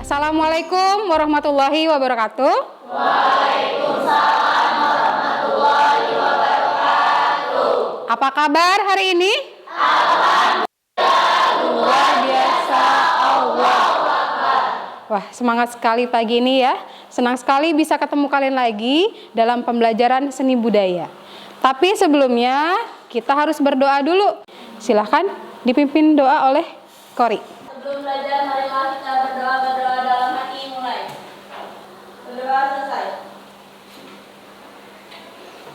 Assalamualaikum warahmatullahi wabarakatuh. Waalaikumsalam warahmatullahi wabarakatuh. Apa kabar hari ini? Alhamdulillah, luar biasa. Allahu Akbar. Wah, semangat sekali pagi ini ya. Senang sekali bisa ketemu kalian lagi dalam pembelajaran seni budaya. Tapi sebelumnya kita harus berdoa dulu. Silahkan dipimpin doa oleh Kori. Sebelum belajar, marilah kita berdoa dalam hati. Mulai. Berdoa selesai.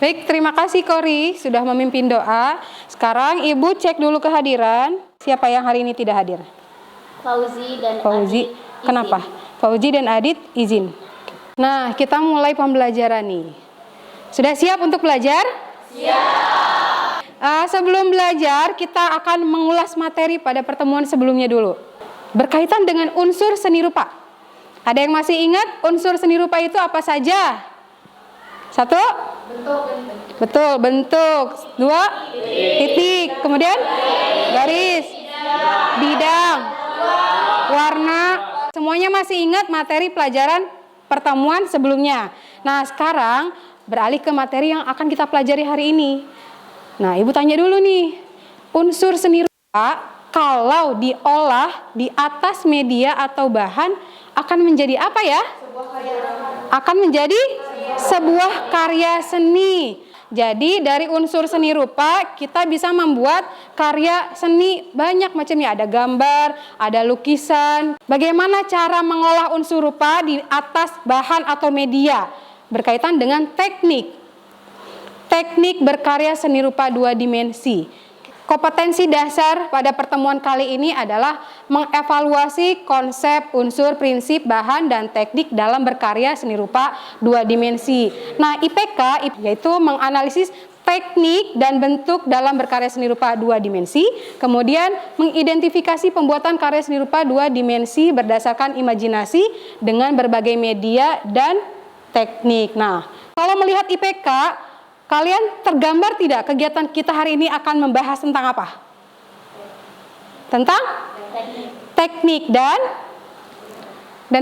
Baik, terima kasih Kori sudah memimpin doa. Sekarang Ibu cek dulu kehadiran. Siapa yang hari ini tidak hadir? Fauzi dan Fauzi. Adit. Kenapa? Fauzi dan Adit izin. Nah, kita mulai pembelajaran nih. Sudah siap untuk belajar? Siap. Sebelum belajar, kita akan mengulas materi pada pertemuan sebelumnya dulu. Berkaitan dengan unsur seni rupa. Ada yang masih ingat unsur seni rupa itu apa saja? Satu? Bentuk. Betul, bentuk. Dua? Titik. Kemudian? Garis. Bidang. Warna. Semuanya masih ingat materi pelajaran pertemuan sebelumnya. Nah, sekarang beralih ke materi yang akan kita pelajari hari ini. Nah, Ibu tanya dulu nih. Unsur seni rupa kalau diolah di atas media atau bahan akan menjadi apa ya? Akan menjadi sebuah karya seni. Jadi dari unsur seni rupa kita bisa membuat karya seni banyak macamnya. Ada gambar, ada lukisan. Bagaimana cara mengolah unsur rupa di atas bahan atau media? Berkaitan dengan teknik. Teknik berkarya seni rupa dua dimensi. Kompetensi dasar pada pertemuan kali ini adalah mengevaluasi konsep, unsur, prinsip, bahan, dan teknik dalam berkarya seni rupa dua dimensi. Nah, IPK yaitu menganalisis teknik dan bentuk dalam berkarya seni rupa dua dimensi, kemudian mengidentifikasi pembuatan karya seni rupa dua dimensi berdasarkan imajinasi dengan berbagai media dan teknik. Nah, kalau melihat IPK, kalian tergambar tidak kegiatan kita hari ini akan membahas tentang apa? Tentang teknik dan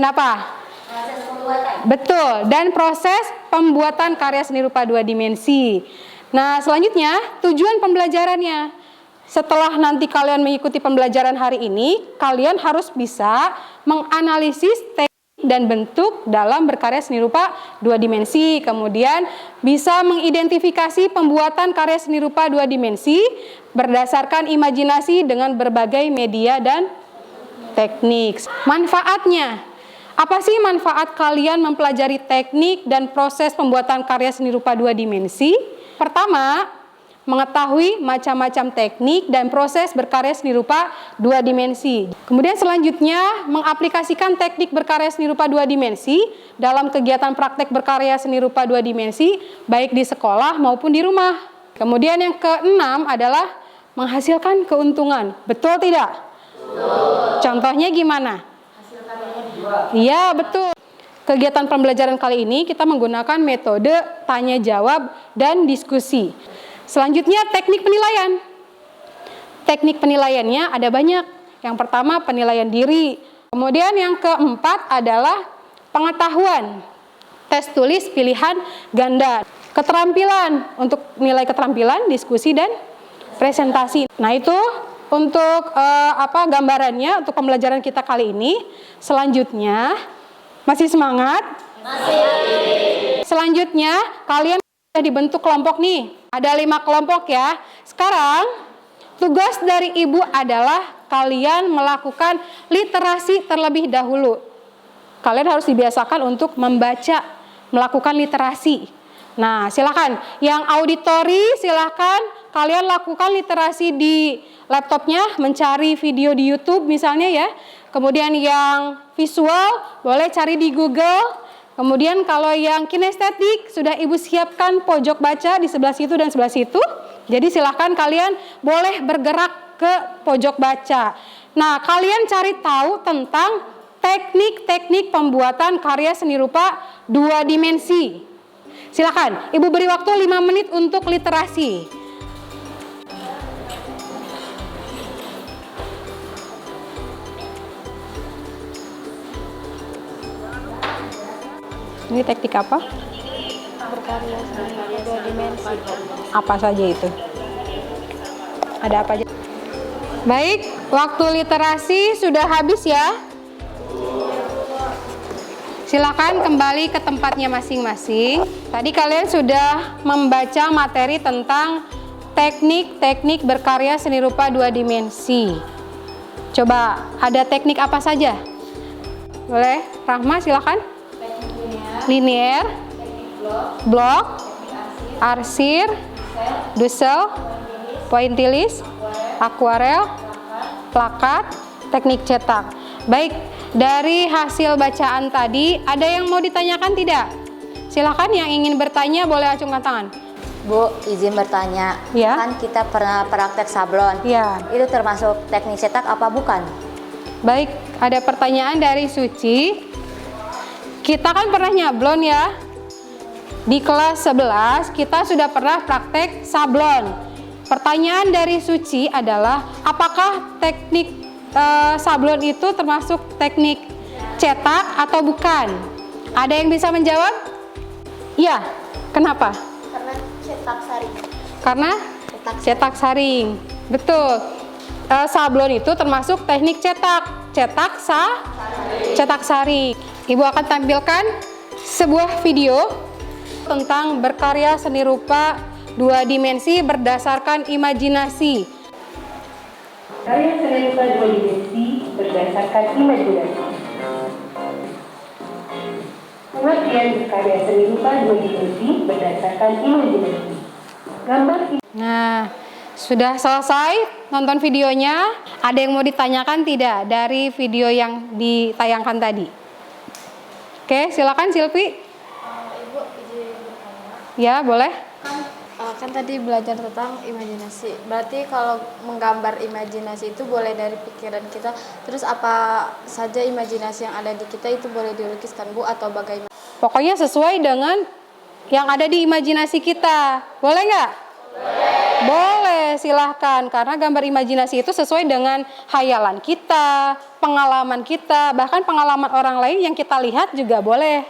apa? Proses pembuatan. Betul, dan proses pembuatan karya seni rupa dua dimensi. Nah, selanjutnya tujuan pembelajarannya. Setelah nanti kalian mengikuti pembelajaran hari ini, kalian harus bisa menganalisis teknik dan bentuk dalam berkarya seni rupa dua dimensi. Kemudian bisa mengidentifikasi pembuatan karya seni rupa dua dimensi berdasarkan imajinasi dengan berbagai media dan teknik. Manfaatnya, apa sih manfaat kalian mempelajari teknik dan proses pembuatan karya seni rupa dua dimensi? Pertama, mengetahui macam-macam teknik dan proses berkarya seni rupa dua dimensi. Kemudian selanjutnya, mengaplikasikan teknik berkarya seni rupa dua dimensi dalam kegiatan praktek berkarya seni rupa dua dimensi, baik di sekolah maupun di rumah. Kemudian yang keenam adalah menghasilkan keuntungan. Betul tidak? Betul. Contohnya gimana? Iya, betul. Kegiatan pembelajaran kali ini kita menggunakan metode tanya jawab dan diskusi. Selanjutnya teknik penilaian. Teknik penilaiannya ada banyak. Yang pertama penilaian diri. Kemudian yang keempat adalah pengetahuan. Tes tulis pilihan ganda. Keterampilan, untuk nilai keterampilan, diskusi dan presentasi. Nah, itu untuk gambarannya untuk pembelajaran kita kali ini. Selanjutnya, masih semangat? Masih. Selanjutnya, kalian sudah dibentuk kelompok nih. Ada 5 kelompok ya. Sekarang tugas dari Ibu adalah kalian melakukan literasi terlebih dahulu. Kalian harus dibiasakan untuk membaca, melakukan literasi. Nah, silakan. Yang auditori silakan kalian lakukan literasi di laptopnya, mencari video di YouTube misalnya ya. Kemudian yang visual boleh cari di Google. Kemudian kalau yang kinestetik sudah Ibu siapkan pojok baca di sebelah situ dan sebelah situ. Jadi silahkan kalian boleh bergerak ke pojok baca. Nah, kalian cari tahu tentang teknik-teknik pembuatan karya seni rupa dua dimensi. Silahkan, Ibu beri waktu 5 menit untuk literasi. Ini teknik apa? Berkarya seni rupa 2 dimensi. Apa saja itu? Ada apa aja? Baik, waktu literasi sudah habis ya. Silakan kembali ke tempatnya masing-masing. Tadi kalian sudah membaca materi tentang teknik-teknik berkarya seni rupa 2 dimensi. Coba, ada teknik apa saja? Boleh, Rahma silakan. Linear, blok, arsir, dusel, pointilis, akuarel, plakat, teknik cetak. Baik, dari hasil bacaan tadi ada yang mau ditanyakan tidak? Silakan yang ingin bertanya boleh acungkan tangan. Bu, izin bertanya. Ya. Kan kita pernah praktek sablon. Ya. Itu termasuk teknik cetak apa bukan? Baik, ada pertanyaan dari Suci. Kita kan pernah nyablon ya. Di kelas 11 kita sudah pernah praktek sablon. Pertanyaan dari Suci adalah apakah teknik sablon itu termasuk teknik cetak atau bukan? Ada yang bisa menjawab? Iya. Kenapa? Karena cetak saring. Karena cetak saring. Betul. Sablon itu termasuk teknik cetak. Cetak saring. Ibu akan tampilkan sebuah video tentang berkarya seni rupa 2 dimensi berdasarkan imajinasi. Karya seni rupa 2 dimensi berdasarkan imajinasi. Pengertian berkarya seni rupa 2 dimensi berdasarkan imajinasi. Gambar. Nah, sudah selesai nonton videonya. Ada yang mau ditanyakan tidak dari video yang ditayangkan tadi? Oke, silakan Silvi. Ibu izin bertanya. Ya, boleh. Kan tadi belajar tentang imajinasi. Berarti kalau menggambar imajinasi itu boleh dari pikiran kita. Terus apa saja imajinasi yang ada di kita itu boleh dilukiskan, Bu, atau bagaimana? Pokoknya sesuai dengan yang ada di imajinasi kita. Boleh nggak? Boleh, silahkan. Karena gambar imajinasi itu sesuai dengan hayalan kita, pengalaman kita, bahkan pengalaman orang lain yang kita lihat juga boleh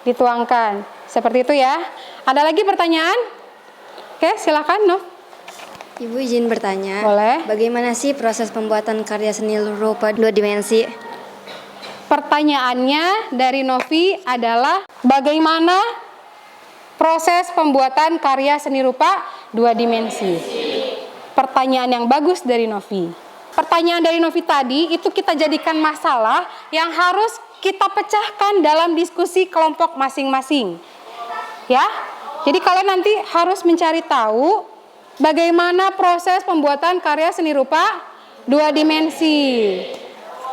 dituangkan. Seperti itu ya. Ada lagi pertanyaan? Oke, silahkan Nov. Ibu izin bertanya. Boleh. Bagaimana sih proses pembuatan karya seni rupa 2 dimensi? Pertanyaannya dari Novi adalah bagaimana proses pembuatan karya seni rupa 2 dimensi? Pertanyaan yang bagus dari Novi. Pertanyaan dari Novi tadi itu kita jadikan masalah yang harus kita pecahkan dalam diskusi kelompok masing-masing. Ya, jadi kalian nanti harus mencari tahu bagaimana proses pembuatan karya seni rupa 2 dimensi.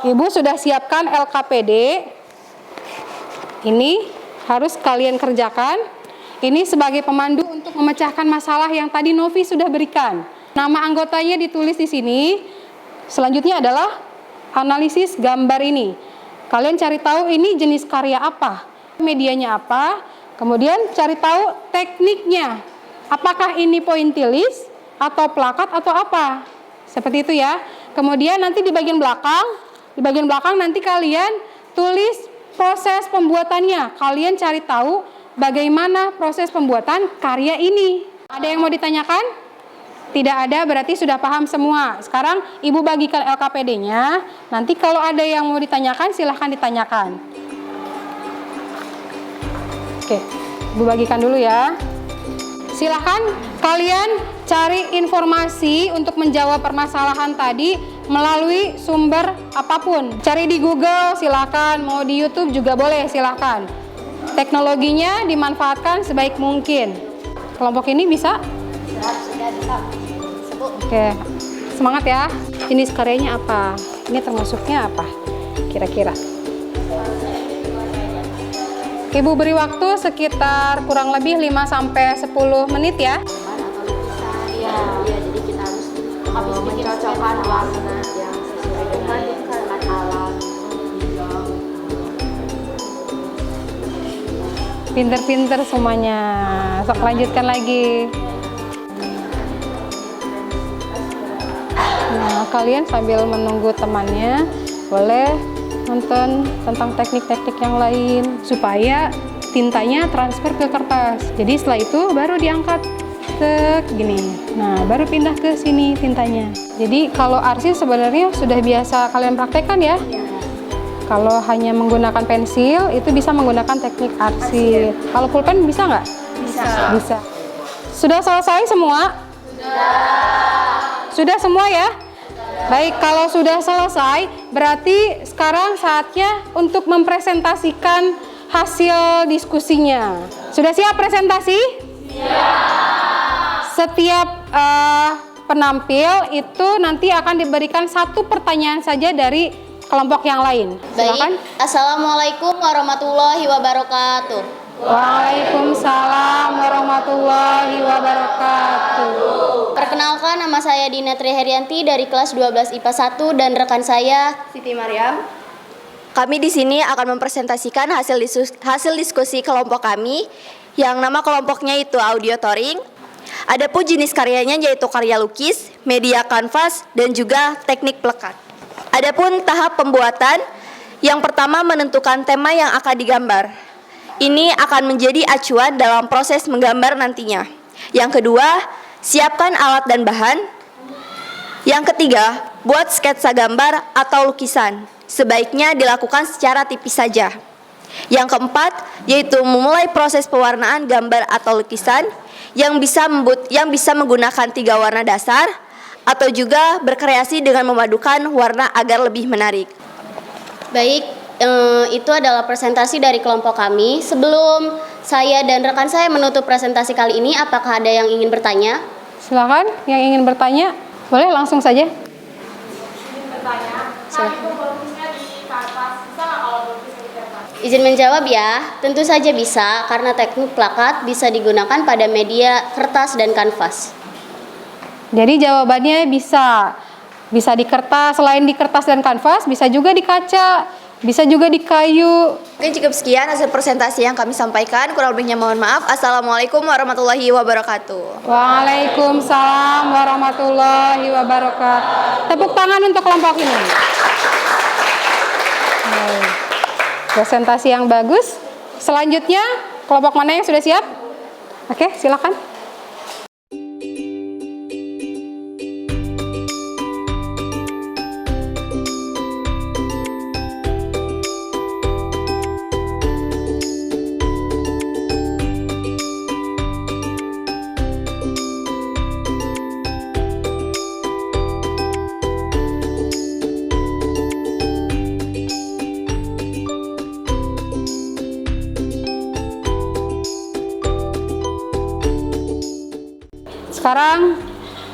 Ibu sudah siapkan LKPD. Ini harus kalian kerjakan. Ini sebagai pemandu untuk memecahkan masalah yang tadi Novi sudah berikan. Nama anggotanya ditulis di sini. Selanjutnya adalah analisis gambar ini. Kalian cari tahu ini jenis karya apa, medianya apa, kemudian cari tahu tekniknya. Apakah ini pointilis atau plakat atau apa? Seperti itu ya. Kemudian nanti di bagian belakang nanti kalian tulis proses pembuatannya. Kalian cari tahu bagaimana proses pembuatan karya ini. Ada yang mau ditanyakan? Tidak ada, berarti sudah paham semua. Sekarang Ibu bagikan LKPD-nya. Nanti kalau ada yang mau ditanyakan, silahkan ditanyakan. Oke, Ibu bagikan dulu ya. Silahkan kalian cari informasi untuk menjawab permasalahan tadi melalui sumber apapun. Cari di Google, silahkan. Mau di YouTube juga boleh, silahkan. Teknologinya dimanfaatkan sebaik mungkin. Kelompok ini bisa? Sudah bisa. Oke, semangat ya. Jenis karyanya apa? Ini termasuknya apa? Kira-kira. Ibu beri waktu sekitar kurang lebih 5-10 menit ya. Iya, jadi kita harus mencocokkan warna yang sesuai dengan alam. Pinter-pinter semuanya. Sok lanjutkan lagi. Nah, kalian sambil menunggu temannya boleh nonton tentang teknik-teknik yang lain supaya tintanya transfer ke kertas. Jadi setelah itu baru diangkat gini. Nah, baru pindah ke sini tintanya. Jadi kalau arsip sebenarnya sudah biasa kalian praktekkan ya. Kalau hanya menggunakan pensil, itu bisa menggunakan teknik arsip. Kalau pulpen bisa nggak? Bisa. Sudah selesai semua? Sudah semua ya? Baik, kalau sudah selesai, berarti sekarang saatnya untuk mempresentasikan hasil diskusinya. Sudah siap presentasi? Setiap penampil itu nanti akan diberikan satu pertanyaan saja dari kelompok yang lain. Silakan. Baik, Assalamualaikum warahmatullahi wabarakatuh. Waalaikumsalam warahmatullahi wabarakatuh. Perkenalkan, nama saya Dina Triherianti dari kelas 12 IPA 1 dan rekan saya Siti Mariam. Kami di sini akan mempresentasikan hasil diskusi kelompok kami yang nama kelompoknya itu audiotoring. Adapun jenis karyanya yaitu karya lukis, media kanvas, dan juga teknik plekat. Adapun tahap pembuatan, yang pertama menentukan tema yang akan digambar. Ini akan menjadi acuan dalam proses menggambar nantinya. Yang kedua, siapkan alat dan bahan. Yang ketiga, buat sketsa gambar atau lukisan. Sebaiknya dilakukan secara tipis saja. Yang keempat, yaitu memulai proses pewarnaan gambar atau lukisan yang bisa menggunakan 3 warna dasar atau juga berkreasi dengan memadukan warna agar lebih menarik. Baik, itu adalah presentasi dari kelompok kami. Sebelum saya dan rekan saya menutup presentasi kali ini, apakah ada yang ingin bertanya? Silakan, yang ingin bertanya, boleh langsung saja. Izin menjawab ya, tentu saja bisa karena teknik plakat bisa digunakan pada media kertas dan kanvas. Jadi jawabannya bisa di kertas, selain di kertas dan kanvas, bisa juga di kaca, bisa juga di kayu. Mungkin cukup sekian hasil presentasi yang kami sampaikan. Kurang lebihnya mohon maaf. Assalamualaikum warahmatullahi wabarakatuh. Waalaikumsalam warahmatullahi wabarakatuh. Tepuk tangan untuk kelompok ini. Baik. Presentasi yang bagus. Selanjutnya, kelompok mana yang sudah siap? Oke, silakan. Sekarang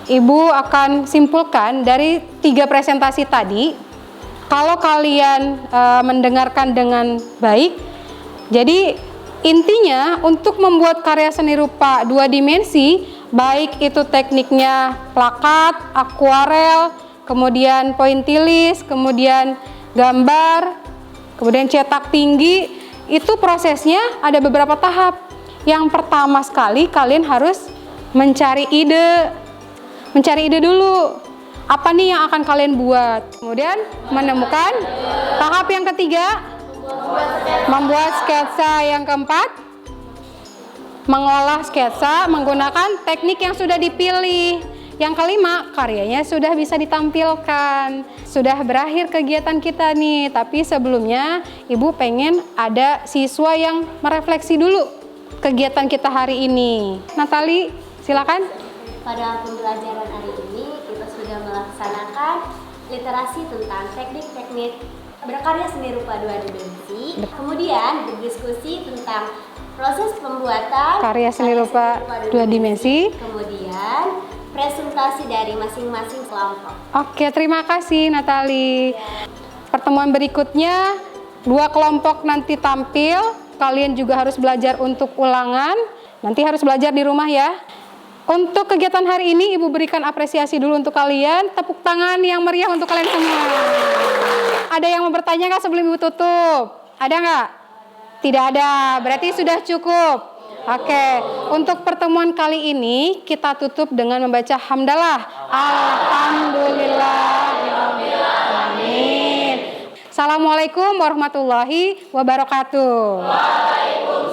Ibu akan simpulkan dari 3 presentasi tadi. Kalau kalian mendengarkan dengan baik, jadi intinya untuk membuat karya seni rupa 2 dimensi, baik itu tekniknya plakat, akuarel, kemudian pointilis, kemudian gambar, kemudian cetak tinggi, itu prosesnya ada beberapa tahap. Yang pertama sekali kalian harus mencari ide dulu. Apa nih yang akan kalian buat? Kemudian menemukan. Tahap yang ketiga, membuat sketsa. Yang keempat, mengolah sketsa menggunakan teknik yang sudah dipilih. Yang kelima, karyanya sudah bisa ditampilkan. Sudah berakhir kegiatan kita nih, tapi sebelumnya Ibu pengen ada siswa yang merefleksi dulu kegiatan kita hari ini. Natali, silakan. Pada pembelajaran hari ini kita sudah melaksanakan literasi tentang teknik-teknik berkarya seni rupa 2 dimensi. Kemudian berdiskusi tentang proses pembuatan karya seni rupa 2 dimensi. Kemudian presentasi dari masing-masing kelompok. Oke, terima kasih Natali. Pertemuan berikutnya 2 kelompok nanti tampil. Kalian juga harus belajar untuk ulangan. Nanti harus belajar di rumah ya. Untuk kegiatan hari ini Ibu berikan apresiasi dulu untuk kalian. Tepuk tangan yang meriah untuk kalian semua. Ada yang mau bertanya nggak sebelum Ibu tutup? Ada nggak? Tidak ada, berarti sudah cukup. Oke, untuk pertemuan kali ini kita tutup dengan membaca hamdalah. Alhamdulillahirrahmanirrahim. Assalamualaikum warahmatullahi wabarakatuh. Waalaikumsalam.